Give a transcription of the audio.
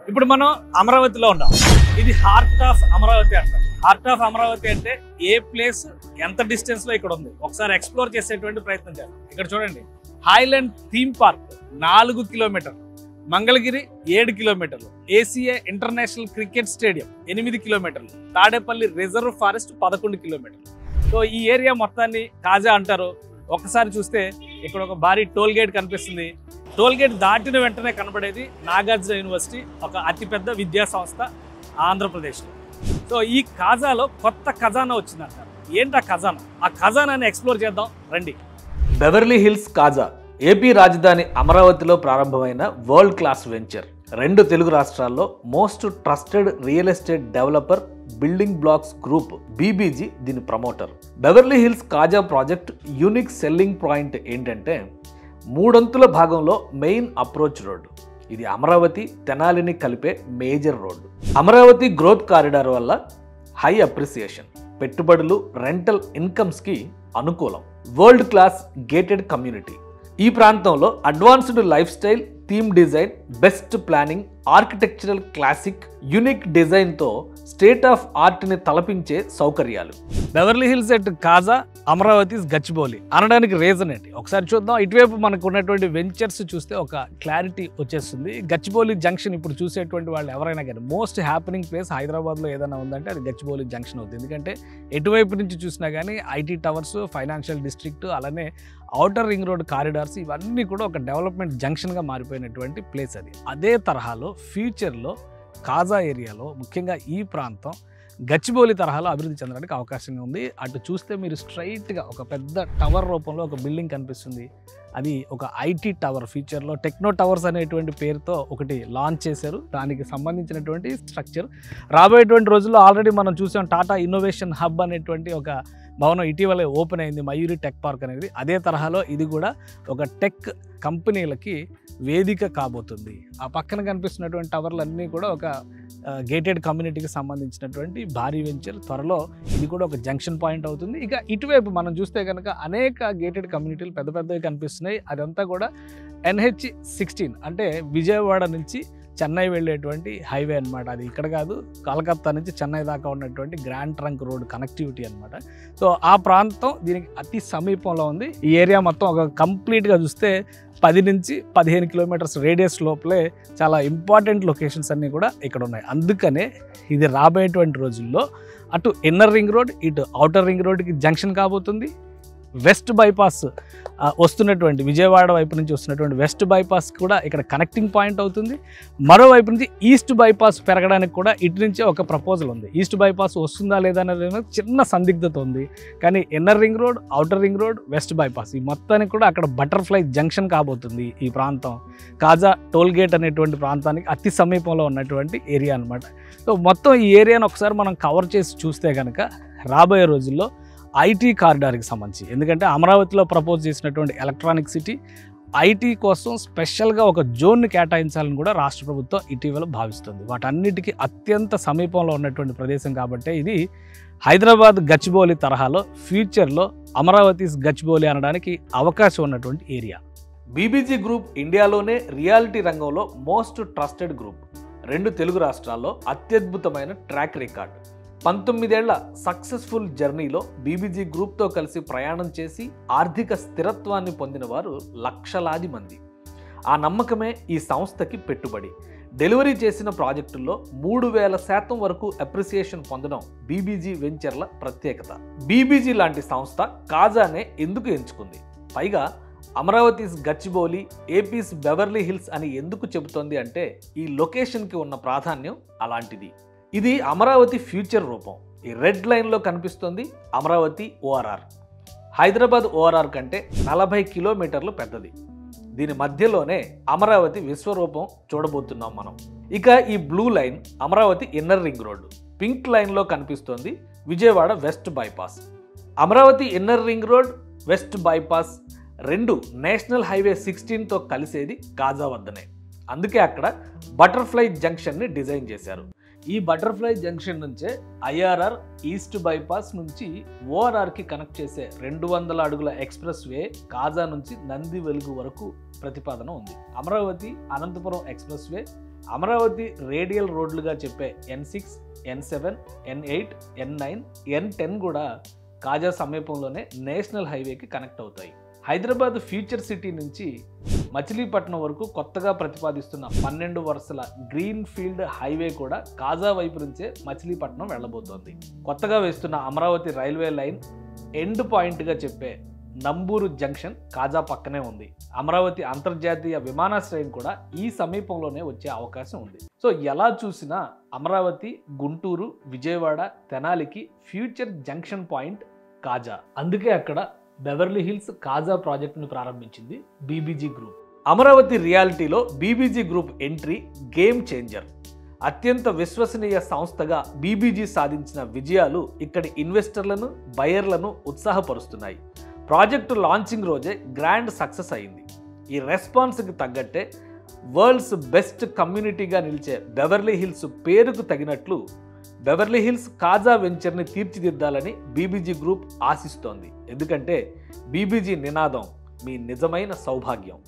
ఇప్పుడు మనం అమరావతిలో ఉన్నాం. ఇది హార్ట్ ఆఫ్ అమరావతి అంటాం. హార్ట్ ఆఫ్ అమరావతి అంటే ఏ ప్లేస్ ఎంత డిస్టెన్స్ లో ఇక్కడ ఉంది ఒకసారి ఎక్స్ప్లోర్ చేసేటువంటి ప్రయత్నం చేద్దాం. ఇక్కడ చూడండి, హైలాండ్ థీమ్ పార్క్ 4 కిలోమీటర్లు, మంగళగిరి 7 కిలోమీటర్లు, ఏసీఏ ఇంటర్నేషనల్ క్రికెట్ స్టేడియం 8 కిలోమీటర్లు, తాడేపల్లి రిజర్వ్ ఫారెస్ట్ 11 కిలోమీటర్లు. సో ఈ ఏరియా మొత్తాన్ని కాజా అంటారు. ఒకసారి చూస్తే ఇక్కడ ఒక భారీ టోల్ గేట్ కనిపిస్తుంది. టోల్ గేట్ దాటిన వెంటనే కనబడేది నాగార్జున యూనివర్సిటీ, ఒక అతిపెద్ద విద్యా సంస్థ ఆంధ్రప్రదేశ్లో. సో ఈ కాజాలో కొత్త ఖజానా వచ్చిందంటారు. ఏంటి ఆ ఖజానా? ఆ ఖజానాని ఎక్స్ప్లోర్ చేద్దాం రండి. బెవర్లీ హిల్స్ కాజా ఏపీ రాజధాని అమరావతిలో ప్రారంభమైన వరల్డ్ క్లాస్ వెంచర్. 2 తెలుగు రాష్ట్రాల్లో most trusted real estate developer building blocks group BBG దీని ప్రమోటర్. బెవర్లీ హిల్స్ కాజా ప్రాజెక్ట్ యూనిక్ సెల్లింగ్ పాయింట్ ఏంటంటే 3 అంతుల భాగంలో మెయిన్ అప్రోచ్ రోడ్డు. ఇది అమరావతి తెనాలిని కలిపే major road. Amaravati growth corridor వల్ల హై అప్రిసియేషన్, పెట్టుబడులు, రెంటల్ ఇన్కమ్స్కి అనుకూలం. World class gated community. ఈ ప్రాంతంలో advanced life style, theme design, best planning, architectural classic, unique డిజైన్తో స్టేట్ ఆఫ్ ఆర్ట్ని తలపించే సౌకర్యాలు. బెవర్లీ హిల్స్ ఎట్ కాజా, అమరావతి గచ్చిబౌలి అనడానికి రీజన్ ఏంటి ఒకసారి చూద్దాం. ఇటువైపు మనకు ఉన్నటువంటి వెంచర్స్ చూస్తే ఒక క్లారిటీ వచ్చేస్తుంది. గచ్చిబౌలి జంక్షన్ ఇప్పుడు చూసేటువంటి వాళ్ళు ఎవరైనా కానీ మోస్ట్ హ్యాపెనింగ్ ప్లేస్ హైదరాబాద్లో ఏదైనా ఉందంటే అది గచ్చిబౌలి జంక్షన్ అవుతుంది. ఎందుకంటే ఎటువైపు నుంచి చూసినా కానీ ఐటీ టవర్స్, ఫైనాన్షియల్ డిస్ట్రిక్ట్, అలానే ఔటర్ రింగ్ రోడ్ కారిడార్స్ ఇవన్నీ కూడా ఒక డెవలప్మెంట్ జంక్షన్గా మారిపోయినటువంటి ప్లేస్ అది. అదే తరహాలో ఫ్యూచర్లో కాజా ఏరియాలో ముఖ్యంగా ఈ ప్రాంతం గచ్చిబౌలి తరహాలో అభివృద్ధి చెందడానికి అవకాశం ఉంది. అటు చూస్తే మీరు స్ట్రైట్గా ఒక పెద్ద టవర్ రూపంలో ఒక బిల్డింగ్ కనిపిస్తుంది. అది ఒక ఐటీ టవర్. ఫ్యూచర్లో టెక్నో టవర్స్ అనేటువంటి పేరుతో ఒకటి లాంచ్ చేశారు. దానికి సంబంధించినటువంటి స్ట్రక్చర్ రాబోయేటువంటి రోజుల్లో ఆల్రెడీ మనం చూసాం. టాటా ఇన్నోవేషన్ హబ్ అనేటువంటి ఒక భవనం ఇటీవలే ఓపెన్ అయింది, మయూరి టెక్ పార్క్ అనేది. అదే తరహాలో ఇది కూడా ఒక టెక్ కంపెనీలకి వేదిక కాబోతుంది. ఆ పక్కన కనిపిస్తున్నటువంటి టవర్లన్నీ కూడా ఒక గేటెడ్ కమ్యూనిటీకి సంబంధించినటువంటి భారీ వెంచర్. త్వరలో ఇది కూడా ఒక జంక్షన్ పాయింట్ అవుతుంది. ఇక ఇటువైపు మనం చూస్తే కనుక అనేక గేటెడ్ కమ్యూనిటీలు పెద్ద పెద్దవి కనిపిస్తున్నాయి. అదంతా కూడా NH16 అంటే విజయవాడ నుంచి చెన్నై వెళ్ళేటువంటి హైవే అనమాట. అది ఇక్కడ కాదు, కలకత్తా నుంచి చెన్నై దాకా ఉన్నటువంటి గ్రాండ్ ట్రంక్ రోడ్ కనెక్టివిటీ అనమాట. సో ఆ ప్రాంతం దీనికి అతి సమీపంలో ఉంది. ఈ ఏరియా మొత్తం ఒక కంప్లీట్గా చూస్తే 10 నుంచి 15 కిలోమీటర్స్ రేడియస్ లోపలే చాలా ఇంపార్టెంట్ లొకేషన్స్ అన్నీ కూడా ఇక్కడ ఉన్నాయి. అందుకనే ఇది రాబోయేటువంటి రోజుల్లో అటు ఇన్నర్ రింగ్ రోడ్, ఇటు ఔటర్ రింగ్ రోడ్కి జంక్షన్ కాబోతుంది. వెస్ట్ బైపాస్ వస్తున్నటువంటి విజయవాడ వైపు నుంచి వస్తున్నటువంటి వెస్ట్ బైపాస్ కూడా ఇక్కడ కనెక్టింగ్ పాయింట్ అవుతుంది. మరోవైపు నుంచి ఈస్ట్ బైపాస్ పెరగడానికి కూడా ఇటు నుంచే ఒక ప్రపోజల్ ఉంది. ఈస్ట్ బైపాస్ వస్తుందా లేదా అనేది చిన్న సందిగ్ధత ఉంది. కానీ inner ring road, outer ring road, west bypass ఈ మొత్తానికి కూడా అక్కడ బటర్ఫ్లై జంక్షన్ కాబోతుంది. ఈ ప్రాంతం కాజా టోల్ గేట్ అనేటువంటి ప్రాంతానికి అతి సమీపంలో ఉన్నటువంటి ఏరియా అనమాట. సో మొత్తం ఈ ఏరియాను ఒకసారి మనం కవర్ చేసి చూస్తే కనుక రాబోయే రోజుల్లో ఐటీ కారిడార్కి సంబంధించి, ఎందుకంటే అమరావతిలో ప్రపోజ్ చేసినటువంటి ఎలక్ట్రానిక్ సిటీ ఐటీ కోసం స్పెషల్గా ఒక జోన్ని కేటాయించాలని కూడా రాష్ట్ర ప్రభుత్వం ఇటీవల భావిస్తుంది. వాటన్నిటికీ అత్యంత సమీపంలో ఉన్నటువంటి ప్రదేశం కాబట్టి ఇది హైదరాబాద్ గచ్చిబౌలి తరహాలో ఫ్యూచర్లో అమరావతి గచ్చిబౌలి అనడానికి అవకాశం ఉన్నటువంటి ఏరియా. బీబీజీ గ్రూప్ ఇండియాలోనే రియాలిటీ రంగంలో మోస్ట్ ట్రస్టెడ్ గ్రూప్. 2 తెలుగు రాష్ట్రాల్లో అత్యద్భుతమైన ట్రాక్ రికార్డ్. 19 ఏళ్ల సక్సెస్ఫుల్ జర్నీలో బీబీజీ గ్రూప్తో కలిసి ప్రయాణం చేసి ఆర్థిక స్థిరత్వాన్ని పొందిన వారు లక్షలాది మంది. ఆ నమ్మకమే ఈ సంస్థకి పెట్టుబడి. డెలివరీ చేసిన ప్రాజెక్టుల్లో 3000% వరకు అప్రిసియేషన్ పొందడం బీబీజీ వెంచర్ల ప్రత్యేకత. బీబీజీ లాంటి సంస్థ కాజానే ఎందుకు ఎంచుకుంది? పైగా Amaravati Gachibowli APIs Beverly hills అని ఎందుకు చెబుతోంది అంటే ఈ లొకేషన్కి ఉన్న ప్రాధాన్యం అలాంటిది. ఇది అమరావతి ఫ్యూచర్ రూపం. ఈ రెడ్ లైన్లో కనిపిస్తుంది అమరావతి ORR. హైదరాబాద్ ORR కంటే 40 కిలోమీటర్లు పెద్దది. దీని మధ్యలోనే అమరావతి విశ్వరూపం చూడబోతున్నాం మనం. ఇక ఈ blue line Amaravati inner ring road. Pink లైన్లో కనిపిస్తోంది Vijayawada west bypass. Amaravati inner ring road, west bypass 2 national highway 16తో కలిసేది కాజా వద్దనే. అందుకే అక్కడ బటర్ఫ్లై జంక్షన్ని డిజైన్ చేశారు. ఈ బటర్ఫ్లై జంక్షన్ నుంచే IRR ఈస్ట్ బైపాస్ నుంచి ORRకి కనెక్ట్ చేసే 200 అడుగుల ఎక్స్ప్రెస్ వే కాజా నుంచి నంది వెలుగు వరకు ప్రతిపాదన ఉంది. Amaravati Anantapur expressway Amaravati radial రోడ్లుగా చెప్పే N6, N7, N8, N9, N10 కూడా కాజా సమీపంలోనే నేషనల్ హైవేకి కనెక్ట్ అవుతాయి. హైదరాబాద్ ఫ్యూచర్ సిటీ నుంచి మచిలీపట్నం వరకు కొత్తగా ప్రతిపాదిస్తున్న 12 వరుసల గ్రీన్ ఫీల్డ్ హైవే కూడా కాజా వైపు నుంచే మచిలీపట్నం వెళ్ళబోతోంది. కొత్తగా వేస్తున్న అమరావతి రైల్వే లైన్ ఎండ్ పాయింట్గా చెప్పే నంబూరు జంక్షన్ కాజా పక్కనే ఉంది. అమరావతి అంతర్జాతీయ విమానాశ్రయం కూడా ఈ సమీపంలోనే వచ్చే అవకాశం ఉంది. సో ఎలా చూసినా అమరావతి, గుంటూరు, విజయవాడ, తెనాలికి ఫ్యూచర్ జంక్షన్ పాయింట్ కాజా. అందుకే అక్కడ బెవర్లీ హిల్స్ కాజా ప్రాజెక్టును ప్రారంభించింది బీబీజీ గ్రూప్. అమరావతి రియాలిటీలో BBG group entry game changer. అత్యంత విశ్వసనీయ సంస్థగా బీబీజీ సాధించిన విజయాలు ఇక్కడి ఇన్వెస్టర్లను, బయర్లను ఉత్సాహపరుస్తున్నాయి. ప్రాజెక్టు లాంచింగ్ రోజే గ్రాండ్ సక్సెస్ అయింది. ఈ రెస్పాన్స్కి తగ్గట్టే వరల్డ్స్ బెస్ట్ కమ్యూనిటీగా నిలిచే బెవర్లీ హిల్స్ పేరుకు తగినట్లు బెవర్లీ హిల్స్ కాజా వెంచర్ని తీర్చిదిద్దాలని బీబీజీ గ్రూప్ ఆశిస్తోంది. ఎందుకంటే బీబీజీ నినాదం మీ నిజమైన సౌభాగ్యం.